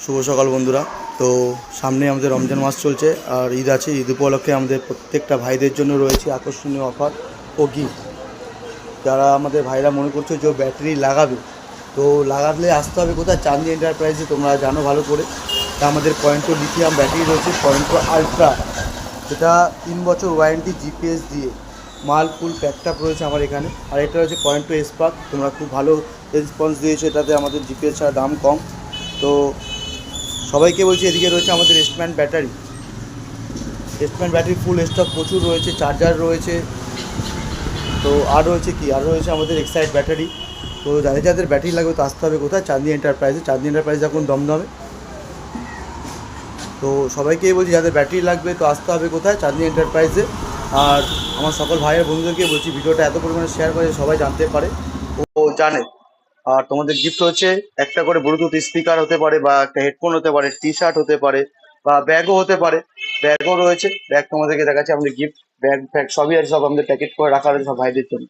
শুভ সকাল বন্ধুরা। তো সামনে আমাদের রমজান মাস চলছে আর ঈদ আছে। ঈদ উপলক্ষে আমাদের প্রত্যেকটা ভাইদের জন্য রয়েছে আকর্ষণীয় অফার ও গিফট। যারা আমাদের ভাইরা মনে করছো যে ব্যাটারি লাগাবে, তো লাগালে আসতে হবে কোথায়? চাঁদনি এন্টারপ্রাইজে। তোমরা জানো ভালো করে, তা আমাদের পয়েন্টো লিথিয়াম ব্যাটারি রয়েছে, পয়েন্টো আলট্রা, যেটা 3 বছর ওয়ারেন্টি জিপিএস দিয়ে। মাল ফুল প্যাকটাপ রয়েছে আমার এখানে। আর এটা রয়েছে পয়েন্টো স্পার্ক। তোমরা খুব ভালো রেসপন্স দিয়েছো এটাতে, আমাদের জিপিএস ছাড়া দাম কম। তো সবাইকে বলছি, এদিকে রয়েছে আমাদের এস্টম্যান ব্যাটারি। এস্টম্যান ব্যাটারি ফুল স্টক প্রচুর রয়েছে, চার্জার রয়েছে। তো আর রয়েছে কি, আর রয়েছে আমাদের এক্সাইড ব্যাটারি। তো যাদের যাদের ব্যাটারি লাগবে তো আসতে হবে কোথায়? চাঁদনি এন্টারপ্রাইজে। চাঁদনি এন্টারপ্রাইজ এখন দমদমে। তো সবাইকেই বলছি, যাদের ব্যাটারি লাগবে তো আসতে হবে কোথায়? চাঁদনি এন্টারপ্রাইজে। আর আমার সকল ভাইয়ের বন্ধুদেরকে বলছি, ভিডিওটা এত পরিমাণে শেয়ার করে সবাই জানতে পারে ও জানে। আর তোমাদের গিফট হচ্ছে একটা করে ব্লুটুথ স্পিকার হতে পারে, বা একটা হেডফোন হতে পারে, টি শার্ট হতে পারে, বা ব্যাগও হতে পারে। ব্যাগও রয়েছে, ব্যাগ তোমাদেরকে দেখাচ্ছি। আমাদের গিফট ব্যাগ ফ্যাগ সবই আছে, সব আমাদের প্যাকেট করে রাখা রয়েছে সব ভাইদের জন্য।